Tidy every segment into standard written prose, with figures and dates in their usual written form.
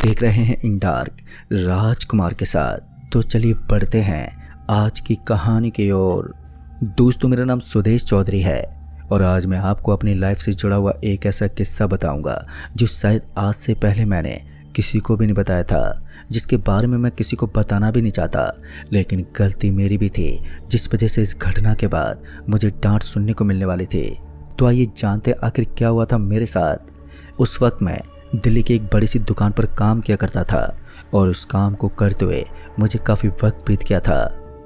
देख रहे हैं इन डार्क राजकुमार के साथ। तो चलिए बढ़ते हैं आज की कहानी की ओर। दोस्तों, मेरा नाम सुदेश चौधरी है और आज मैं आपको अपनी लाइफ से जुड़ा हुआ एक ऐसा किस्सा बताऊंगा जो शायद आज से पहले मैंने किसी को भी नहीं बताया था, जिसके बारे में मैं किसी को बताना भी नहीं चाहता, लेकिन गलती मेरी भी थी, जिस वजह से इस घटना के बाद मुझे डांट सुनने को मिलने वाली थी। तो आइए जानते आखिर क्या हुआ था मेरे साथ। उस वक्त मैं दिल्ली की एक बड़ी सी दुकान पर काम किया करता था और उस काम को करते हुए मुझे काफ़ी वक्त बीत गया था।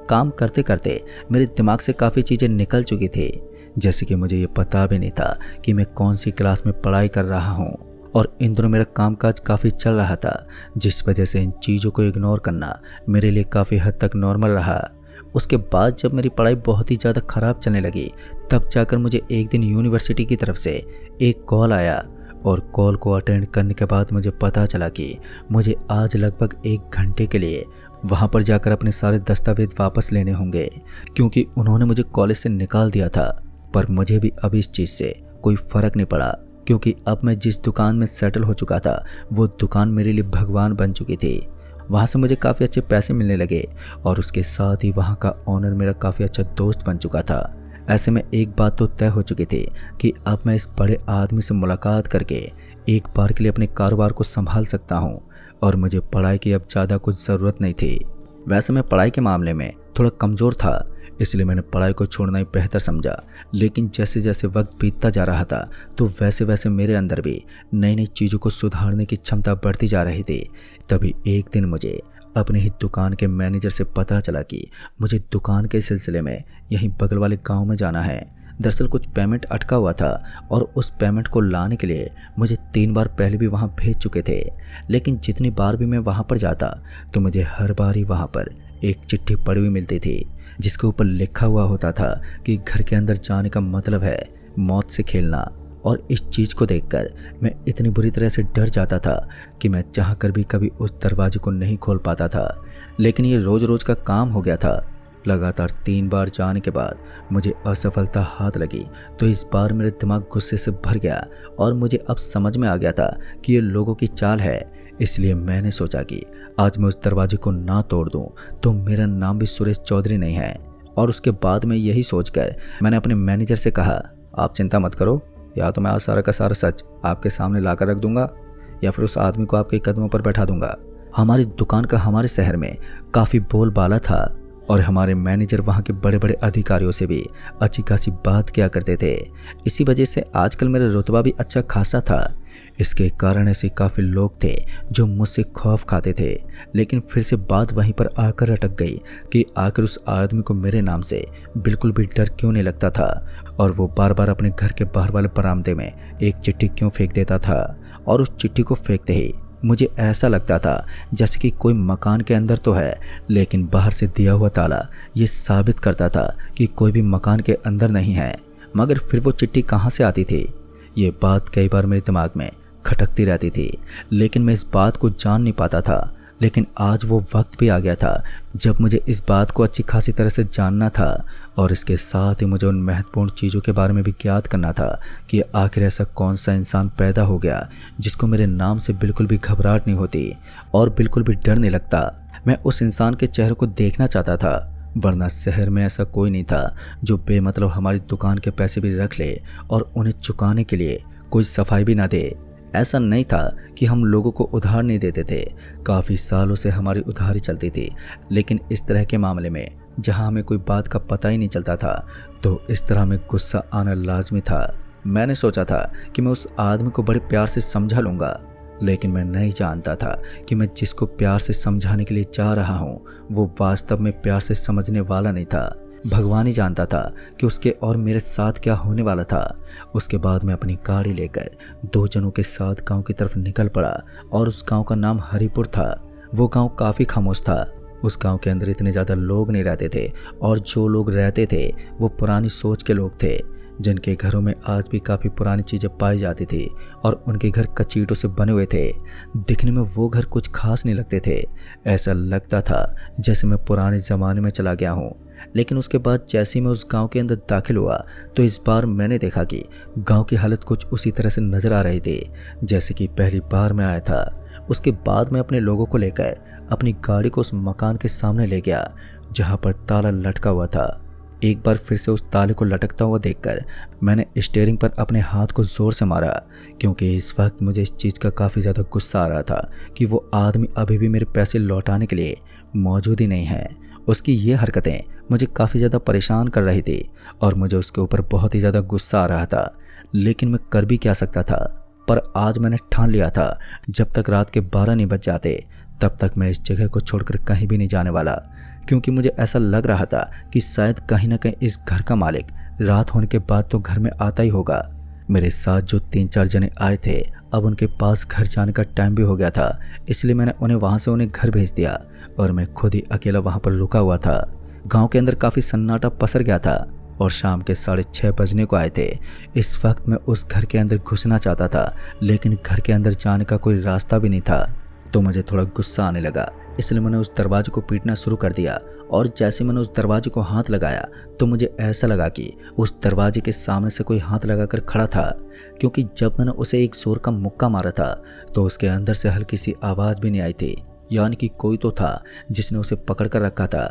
काम करते करते मेरे दिमाग से काफ़ी चीज़ें निकल चुकी थी, जैसे कि मुझे ये पता भी नहीं था कि मैं कौन सी क्लास में पढ़ाई कर रहा हूँ और इन दिनों मेरा कामकाज काफ़ी चल रहा था, जिस वजह से इन चीज़ों को इग्नोर करना मेरे लिए काफ़ी हद तक नॉर्मल रहा। उसके बाद जब मेरी पढ़ाई बहुत ही ज़्यादा ख़राब चलने लगी, तब जाकर मुझे एक दिन यूनिवर्सिटी की तरफ से एक कॉल आया और कॉल को अटेंड करने के बाद मुझे पता चला कि मुझे आज लगभग 1 घंटे के लिए वहाँ पर जाकर अपने सारे दस्तावेज वापस लेने होंगे, क्योंकि उन्होंने मुझे कॉलेज से निकाल दिया था। पर मुझे भी अब इस चीज़ से कोई फ़र्क नहीं पड़ा, क्योंकि अब मैं जिस दुकान में सेटल हो चुका था वो दुकान मेरे लिए भगवान बन चुकी थी। वहाँ से मुझे काफ़ी अच्छे पैसे मिलने लगे और उसके साथ ही वहाँ का ऑनर मेरा काफ़ी अच्छा दोस्त बन चुका था। ऐसे में एक बात तो तय हो चुकी थी कि अब मैं इस बड़े आदमी से मुलाकात करके एक बार के लिए अपने कारोबार को संभाल सकता हूँ और मुझे पढ़ाई की अब ज़्यादा कुछ ज़रूरत नहीं थी। वैसे मैं पढ़ाई के मामले में थोड़ा कमज़ोर था, इसलिए मैंने पढ़ाई को छोड़ना ही बेहतर समझा। लेकिन जैसे जैसे वक्त बीतता जा रहा था तो वैसे वैसे मेरे अंदर भी नई नई चीज़ों को सुधारने की क्षमता बढ़ती जा रही थी। तभी एक दिन मुझे अपने ही दुकान के मैनेजर से पता चला कि मुझे दुकान के सिलसिले में यहीं बगल वाले गांव में जाना है। दरअसल कुछ पेमेंट अटका हुआ था और उस पेमेंट को लाने के लिए मुझे 3 बार पहले भी वहां भेज चुके थे, लेकिन जितनी बार भी मैं वहां पर जाता तो मुझे हर बार ही वहां पर एक चिट्ठी पड़ी हुई मिलती थी, जिसके ऊपर लिखा हुआ होता था कि घर के अंदर जाने का मतलब है मौत से खेलना। और इस चीज़ को देखकर मैं इतनी बुरी तरह से डर जाता था कि मैं चाहकर भी कभी उस दरवाजे को नहीं खोल पाता था। लेकिन ये रोज़ रोज़ का काम हो गया था। लगातार 3 बार जाने के बाद मुझे असफलता हाथ लगी, तो इस बार मेरे दिमाग गुस्से से भर गया और मुझे अब समझ में आ गया था कि ये लोगों की चाल है। इसलिए मैंने सोचा कि आज मैं उस दरवाजे को ना तोड़ दूँ तो मेरा नाम भी सुरेश चौधरी नहीं है। और उसके बाद में यही सोचकर मैंने अपने मैनेजर से कहा, आप चिंता मत करो, या तो मैं आज सारा का सारा सच आपके सामने लाकर रख दूंगा या फिर उस आदमी को आपके कदमों पर बैठा दूंगा। हमारी दुकान का हमारे शहर में काफ़ी बोलबाला था और हमारे मैनेजर वहाँ के बड़े बड़े अधिकारियों से भी अच्छी खासी बात किया करते थे। इसी वजह से आजकल मेरा रुतबा भी अच्छा खासा था। इसके कारण ऐसे काफ़ी लोग थे जो मुझसे खौफ खाते थे। लेकिन फिर से बात वहीं पर आकर अटक गई कि आखिर उस आदमी को मेरे नाम से बिल्कुल भी डर क्यों नहीं लगता था और वो बार बार अपने घर के बाहर वाले बरामदे में एक चिट्ठी क्यों फेंक देता था। और उस चिट्ठी को फेंकते ही मुझे ऐसा लगता था जैसे कि कोई मकान के अंदर तो है, लेकिन बाहर से दिया हुआ ताला ये साबित करता था कि कोई भी मकान के अंदर नहीं है। मगर फिर वो चिट्ठी कहाँ से आती थी, ये बात कई बार मेरे दिमाग में खटकती रहती थी, लेकिन मैं इस बात को जान नहीं पाता था। लेकिन आज वो वक्त भी आ गया था जब मुझे इस बात को अच्छी खासी तरह से जानना था और इसके साथ ही मुझे उन महत्वपूर्ण चीज़ों के बारे में भी ज्ञात करना था कि आखिर ऐसा कौन सा इंसान पैदा हो गया जिसको मेरे नाम से बिल्कुल भी घबराहट नहीं होती और बिल्कुल भी डर नहीं लगता। मैं उस इंसान के चेहरे को देखना चाहता था, वरना शहर में ऐसा कोई नहीं था जो बेमतलब हमारी दुकान के पैसे भी रख ले और उन्हें चुकाने के लिए कोई सफाई भी ना दे। ऐसा नहीं था कि हम लोगों को उधार नहीं देते थे, काफ़ी सालों से हमारी उधारी चलती थी, लेकिन इस तरह के मामले में जहां हमें कोई बात का पता ही नहीं चलता था तो इस तरह में गुस्सा आना लाजमी था। मैंने सोचा था कि मैं उस आदमी को बड़े प्यार से समझा लूँगा, लेकिन मैं नहीं जानता था कि मैं जिसको प्यार से समझाने के लिए चाह रहा हूँ वो वास्तव में प्यार से समझने वाला नहीं था। भगवान ही जानता था कि उसके और मेरे साथ क्या होने वाला था। उसके बाद मैं अपनी गाड़ी लेकर 2 जनों के साथ गांव की तरफ निकल पड़ा और उस गांव का नाम हरिपुर था। वो गांव काफ़ी खामोश था। उस गांव के अंदर इतने ज़्यादा लोग नहीं रहते थे और जो लोग रहते थे वो पुरानी सोच के लोग थे, जिनके घरों में आज भी काफ़ी पुरानी चीज़ें पाई जाती थी और उनके घर कच्ची ईंटों से बने हुए थे। दिखने में वो घर कुछ खास नहीं लगते थे, ऐसा लगता था जैसे मैं पुराने ज़माने में चला गया हूँ। लेकिन उसके बाद जैसे ही मैं उस गांव के अंदर दाखिल हुआ तो इस बार मैंने देखा कि गांव की हालत कुछ उसी तरह से नज़र आ रही थी जैसे कि पहली बार मैं आया था। उसके बाद मैं अपने लोगों को लेकर अपनी गाड़ी को उस मकान के सामने ले गया जहां पर ताला लटका हुआ था। एक बार फिर से उस ताले को लटकता हुआ देखकर मैंने स्टीयरिंग पर अपने हाथ को जोर से मारा, क्योंकि इस वक्त मुझे इस चीज़ का काफ़ी ज़्यादा गुस्सा आ रहा था कि वो आदमी अभी भी मेरे पैसे लौटाने के लिए मौजूद ही नहीं है। उसकी ये हरकतें मुझे काफ़ी ज़्यादा परेशान कर रही थी और मुझे उसके ऊपर बहुत ही ज़्यादा गुस्सा आ रहा था, लेकिन मैं कर भी क्या सकता था। पर आज मैंने ठान लिया था जब तक रात के 12 नहीं बज जाते तब तक मैं इस जगह को छोड़कर कहीं भी नहीं जाने वाला, क्योंकि मुझे ऐसा लग रहा था कि शायद कहीं ना कहीं इस घर का मालिक रात होने के बाद तो घर में आता ही होगा। मेरे साथ जो 3-4 जने आए थे अब उनके पास घर जाने का टाइम भी हो गया था, इसलिए मैंने उन्हें वहाँ से उन्हें घर भेज दिया और मैं खुद ही अकेला वहाँ पर रुका हुआ था। गाँव के अंदर काफ़ी सन्नाटा पसर गया था और शाम के 6:30 बजने को आए थे। इस वक्त मैं उस घर के अंदर घुसना चाहता था, लेकिन घर के अंदर जाने का कोई रास्ता भी नहीं था। तो मुझे थोड़ा गुस्सा आने लगा, इसलिए मैंने उस दरवाजे को पीटना शुरू कर दिया। और जैसे मैंने उस दरवाजे को हाथ लगाया तो मुझे ऐसा लगा कि उस दरवाजे के सामने से कोई हाथ लगाकर खड़ा था, क्योंकि जब मैंने उसे एक जोर का मुक्का मारा था तो उसके अंदर से हल्की सी आवाज़ भी नहीं आई थी, यानी कि कोई तो था जिसने उसे पकड़ कर रखा था।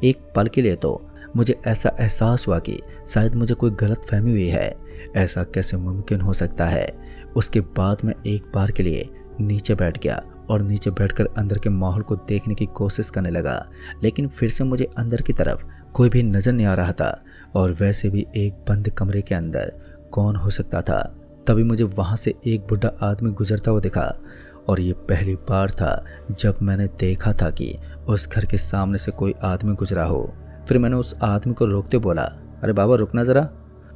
एक पल के लिए तो मुझे ऐसा एहसास हुआ कि शायद मुझे कोई गलतफहमी हुई है, ऐसा कैसे मुमकिन हो सकता है। उसके बाद मैं एक बार के लिए नीचे बैठ गया और नीचे बैठकर अंदर के माहौल को देखने की कोशिश करने लगा, लेकिन फिर से मुझे अंदर की तरफ कोई भी नज़र नहीं आ रहा था। और वैसे भी एक बंद कमरे के अंदर कौन हो सकता था। तभी मुझे वहाँ से एक बुढ़ा आदमी गुजरता हुआ दिखा और ये पहली बार था जब मैंने देखा था कि उस घर के सामने से कोई आदमी गुजरा हो। फिर मैंने उस आदमी को रोकते बोला, अरे बाबा रुकना ज़रा।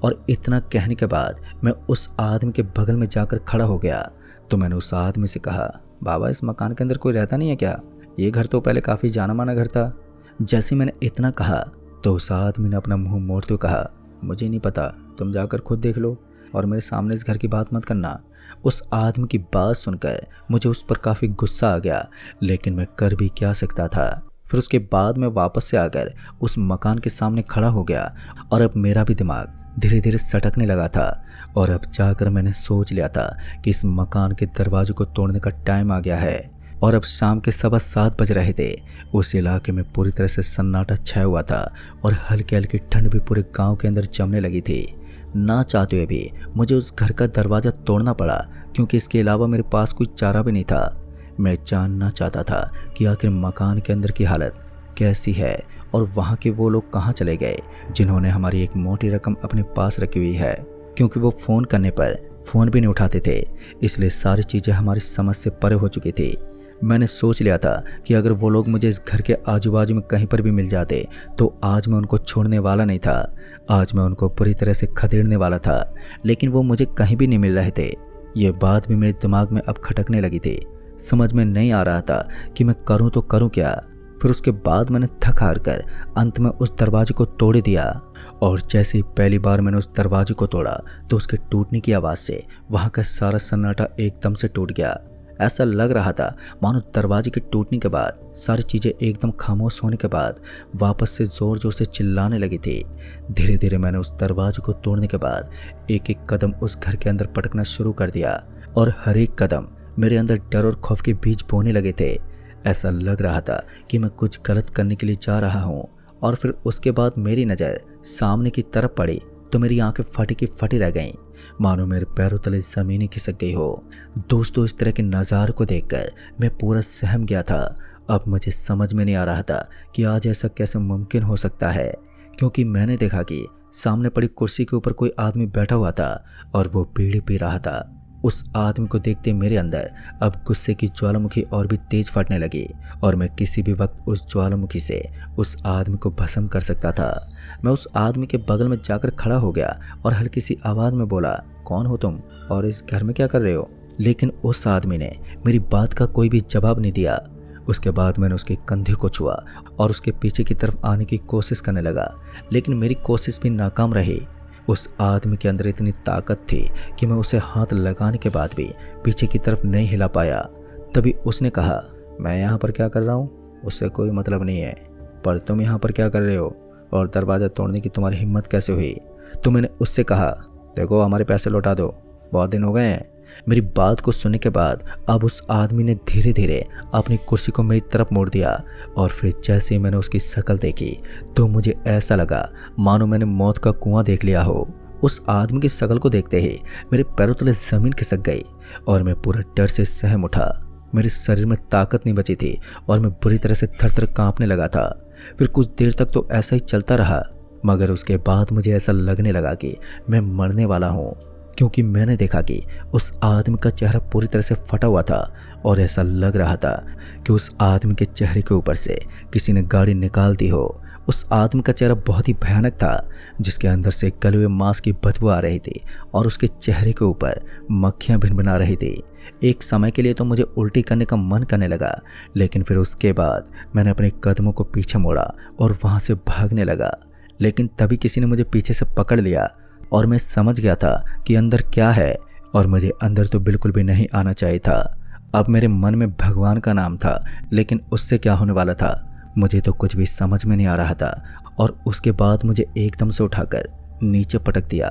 और इतना कहने के बाद मैं उस आदमी के बगल में जाकर खड़ा हो गया। तो मैंने उस आदमी से कहा, बाबा इस मकान के अंदर कोई रहता नहीं है क्या? ये घर तो पहले काफ़ी जाना माना घर था। जैसे मैंने इतना कहा तो उस आदमी ने अपना मुंह मोड़ते हुए कहा, मुझे नहीं पता, तुम जाकर खुद देख लो और मेरे सामने इस घर की बात मत करना। उस आदमी की बात सुनकर मुझे उस पर काफ़ी गुस्सा आ गया, लेकिन मैं कर भी क्या सकता था। फिर उसके बाद मैं वापस से आकर उस मकान के सामने खड़ा हो गया और अब मेरा भी दिमाग धीरे धीरे सटकने लगा था। और अब जाकर मैंने सोच लिया था कि इस मकान के दरवाजे को तोड़ने का टाइम आ गया है। और अब शाम के 7:15 बज रहे थे। उस इलाके में पूरी तरह से सन्नाटा छाया हुआ था और हल्की हल्की ठंड भी पूरे गांव के अंदर जमने लगी थी। ना चाहते हुए भी मुझे उस घर का दरवाज़ा तोड़ना पड़ा, क्योंकि इसके अलावा मेरे पास कोई चारा भी नहीं था। मैं जानना चाहता था कि आखिर मकान के अंदर की हालत कैसी है और वहाँ के वो लोग कहाँ चले गए जिन्होंने हमारी एक मोटी रकम अपने पास रखी हुई है, क्योंकि वो फ़ोन करने पर फ़ोन भी नहीं उठाते थे, इसलिए सारी चीज़ें हमारी समझ से परे हो चुकी थी। मैंने सोच लिया था कि अगर वो लोग मुझे इस घर के आजू बाजू में कहीं पर भी मिल जाते तो आज मैं उनको छोड़ने वाला नहीं था। आज मैं उनको पूरी तरह से खदेड़ने वाला था, लेकिन वो मुझे कहीं भी नहीं मिल रहे थे। ये बात भी मेरे दिमाग में अब खटकने लगी थी। समझ में नहीं आ रहा था कि मैं करूं तो करूं क्या। फिर उसके बाद मैंने थक हार कर अंत में उस दरवाजे को तोड़ दिया। और जैसे ही पहली बार मैंने उस दरवाजे को तोड़ा तो उसके टूटने की आवाज़ से वहाँ का सारा सन्नाटा एकदम से टूट गया। ऐसा लग रहा था मानो दरवाजे के टूटने के बाद सारी चीज़ें एकदम खामोश होने के बाद वापस से ज़ोर ज़ोर से चिल्लाने लगी थी। धीरे धीरे मैंने उस दरवाजे को तोड़ने के बाद एक एक कदम उस घर के अंदर पटकना शुरू कर दिया और हर एक कदम मेरे अंदर डर और खौफ के बीज बोने लगे थे। ऐसा लग रहा था कि मैं कुछ गलत करने के लिए जा रहा हूँ। और फिर उसके बाद मेरी नज़र सामने की तरफ पड़ी तो मेरी आंखें फटी की फटी रह गईं, मानो मेरे पैरों तले ज़मीन ही खिसक गई हो। दोस्तों, इस तरह के नज़ारे को देखकर मैं पूरा सहम गया था। अब मुझे समझ में नहीं आ रहा था कि आज ऐसा कैसे मुमकिन हो सकता है, क्योंकि मैंने देखा कि सामने पड़ी कुर्सी के ऊपर कोई आदमी बैठा हुआ था और वो बीड़ी पी रहा था। उस आदमी को देखते मेरे अंदर अब गुस्से की ज्वालामुखी और भी तेज फटने लगी और मैं किसी भी वक्त उस ज्वालामुखी से उस आदमी को भस्म कर सकता था। मैं उस आदमी के बगल में जाकर खड़ा हो गया और हल्की सी आवाज़ में बोला, कौन हो तुम और इस घर में क्या कर रहे हो? लेकिन उस आदमी ने मेरी बात का कोई भी जवाब नहीं दिया। उसके बाद मैंने उसके कंधे को छुआ और उसके पीछे की तरफ आने की कोशिश करने लगा, लेकिन मेरी कोशिश भी नाकाम रही। उस आदमी के अंदर इतनी ताकत थी कि मैं उसे हाथ लगाने के बाद भी पीछे की तरफ नहीं हिला पाया। तभी उसने कहा, मैं यहाँ पर क्या कर रहा हूँ उससे कोई मतलब नहीं है, पर तुम यहाँ पर क्या कर रहे हो और दरवाज़ा तोड़ने की तुम्हारी हिम्मत कैसे हुई? तो मैंने उससे कहा, देखो हमारे पैसे लौटा दो, बहुत दिन हो गए हैं मेरी बात को सुनने के बाद अब उस आदमी ने धीरे धीरे अपनी कुर्सी को मेरी तरफ मोड़ दिया और फिर जैसे ही मैंने उसकी शक्ल देखी तो मुझे ऐसा लगा मानो मैंने मौत का कुआं देख लिया हो। उस आदमी की शक्ल को देखते ही मेरे पैरों तले जमीन खिसक गई और मैं पूरा डर से सहम उठा। मेरे शरीर में ताकत नहीं बची थी और मैं बुरी तरह से थर-थर कांपने लगा था। फिर कुछ देर तक तो ऐसा ही चलता रहा, मगर उसके बाद मुझे ऐसा लगने लगा कि मैं मरने वाला हूँ, क्योंकि मैंने देखा कि उस आदमी का चेहरा पूरी तरह से फटा हुआ था और ऐसा लग रहा था कि उस आदमी के चेहरे के ऊपर से किसी ने गाड़ी निकाल दी हो। उस आदमी का चेहरा बहुत ही भयानक था, जिसके अंदर से गले हुए मांस की बदबू आ रही थी और उसके चेहरे के ऊपर मक्खियां भिनभिना रही थी। एक समय के लिए तो मुझे उल्टी करने का मन करने लगा, लेकिन फिर उसके बाद मैंने अपने कदमों को पीछे मोड़ा और वहां से भागने लगा। लेकिन तभी किसी ने मुझे पीछे से पकड़ लिया और मैं समझ गया था कि अंदर क्या है, और मुझे अंदर तो बिल्कुल भी नहीं आना चाहिए था। अब मेरे मन में भगवान का नाम था, लेकिन उससे क्या होने वाला था मुझे तो कुछ भी समझ में नहीं आ रहा था। और उसके बाद मुझे एकदम से उठाकर नीचे पटक दिया।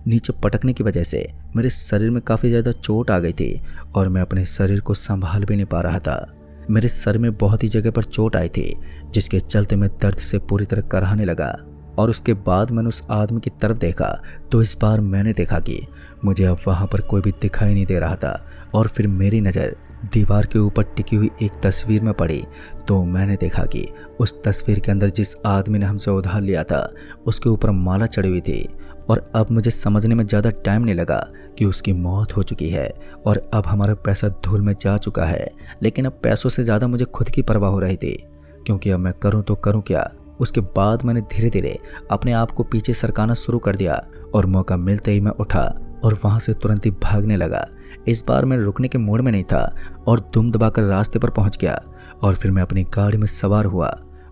नीचे पटकने की वजह से मेरे शरीर में काफ़ी ज़्यादा चोट आ गई थी और मैं अपने शरीर को संभाल भी नहीं पा रहा था। मेरे सर में बहुत ही जगह पर चोट आई थी, जिसके चलते मैं दर्द से पूरी तरह कराहने लगा। और उसके बाद मैंने उस आदमी की तरफ देखा तो इस बार मैंने देखा कि मुझे अब वहाँ पर कोई भी दिखाई नहीं दे रहा था। और फिर मेरी नज़र दीवार के ऊपर टिकी हुई एक तस्वीर में पड़ी तो मैंने देखा कि उस तस्वीर के अंदर जिस आदमी ने हमसे उधार लिया था उसके ऊपर माला चढ़ी हुई थी। और अब मुझे समझने में ज़्यादा टाइम नहीं लगा कि उसकी मौत हो चुकी है और अब हमारा पैसा धूल में जा चुका है। लेकिन अब पैसों से ज़्यादा मुझे खुद की परवाह हो रही थी, क्योंकि अब मैं करूँ तो करूँ क्या। उसके बाद मैंने धीरे धीरे अपने आप को पीछे सरकाना शुरू कर दिया और मौका मिलते ही मैं उठा और वहां से तुरंत ही भागने लगा। इस बार मैं रुकने के मूड में नहीं था और दुम दबाकर रास्ते पर पहुंच गया। और फिर मैं अपनी गाड़ी में सवार हुआ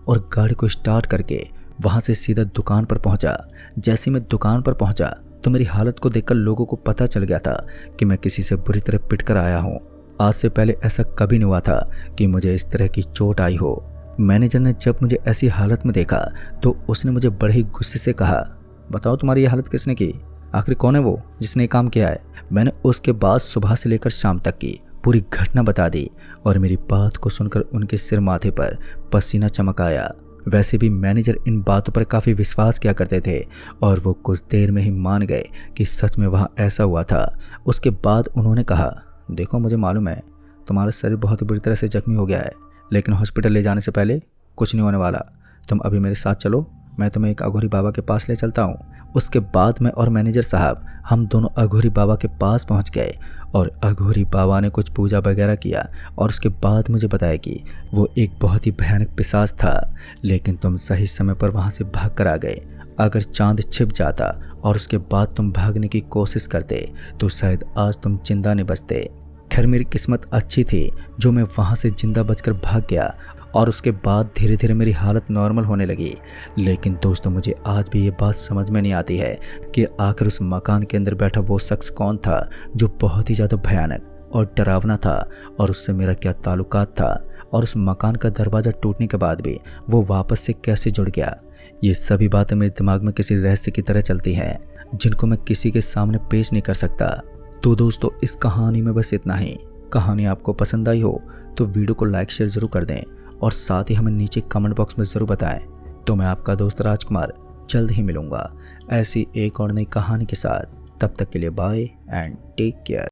और गाड़ी को स्टार्ट करके वहां से सीधा दुकान पर पहुंचा। जैसे मैं दुकान पर पहुंचा तो मेरी हालत को देखकर लोगों को पता चल गया था कि मैं किसी से बुरी तरह पिट कर आया हूँ। आज से पहले ऐसा कभी नहीं हुआ था कि मुझे इस तरह की चोट आई हो। मैनेजर ने जब मुझे ऐसी हालत में देखा तो उसने मुझे बड़े ही गुस्से से कहा, बताओ तुम्हारी ये हालत किसने की, आखिर कौन है वो जिसने काम किया है। मैंने उसके बाद सुबह से लेकर शाम तक की पूरी घटना बता दी और मेरी बात को सुनकर उनके सिर माथे पर पसीना चमक आया। वैसे भी मैनेजर इन बातों पर काफ़ी विश्वास किया करते थे और वो कुछ देर में ही मान गए कि सच में वहाँ ऐसा हुआ था। उसके बाद उन्होंने कहा, देखो मुझे मालूम है तुम्हारा शरीर बहुत ही बुरी तरह से जख्मी हो गया है, लेकिन हॉस्पिटल ले जाने से पहले कुछ नहीं होने वाला। तुम अभी मेरे साथ चलो, मैं तुम्हें एक अघोरी बाबा के पास ले चलता हूँ। उसके बाद मैं और मैनेजर साहब हम दोनों अघोरी बाबा के पास पहुँच गए और अघोरी बाबा ने कुछ पूजा वगैरह किया और उसके बाद मुझे बताया कि वो एक बहुत ही भयानक पिशाच था, लेकिन तुम सही समय पर वहाँ से भाग कर आ गए। अगर चांद छिप जाता और उसके बाद तुम भागने की कोशिश करते तो शायद आज तुम जिंदा नहीं बचते। खैर मेरी किस्मत अच्छी थी जो मैं वहाँ से जिंदा बचकर भाग गया और उसके बाद धीरे धीरे मेरी हालत नॉर्मल होने लगी। लेकिन दोस्तों मुझे आज भी ये बात समझ में नहीं आती है कि आखिर उस मकान के अंदर बैठा वो शख्स कौन था जो बहुत ही ज़्यादा भयानक और डरावना था, और उससे मेरा क्या ताल्लुकात था, और उस मकान का दरवाज़ा टूटने के बाद भी वो वापस से कैसे जुड़ गया। ये सभी बातें मेरे दिमाग में किसी रहस्य की तरह चलती हैं जिनको मैं किसी के सामने पेश नहीं कर सकता। तो दोस्तों इस कहानी में बस इतना ही। कहानी आपको पसंद आई हो तो वीडियो को लाइक शेयर ज़रूर कर दें और साथ ही हमें नीचे कमेंट बॉक्स में ज़रूर बताएं। तो मैं आपका दोस्त राजकुमार जल्द ही मिलूंगा ऐसी एक और नई कहानी के साथ। तब तक के लिए बाय एंड टेक केयर।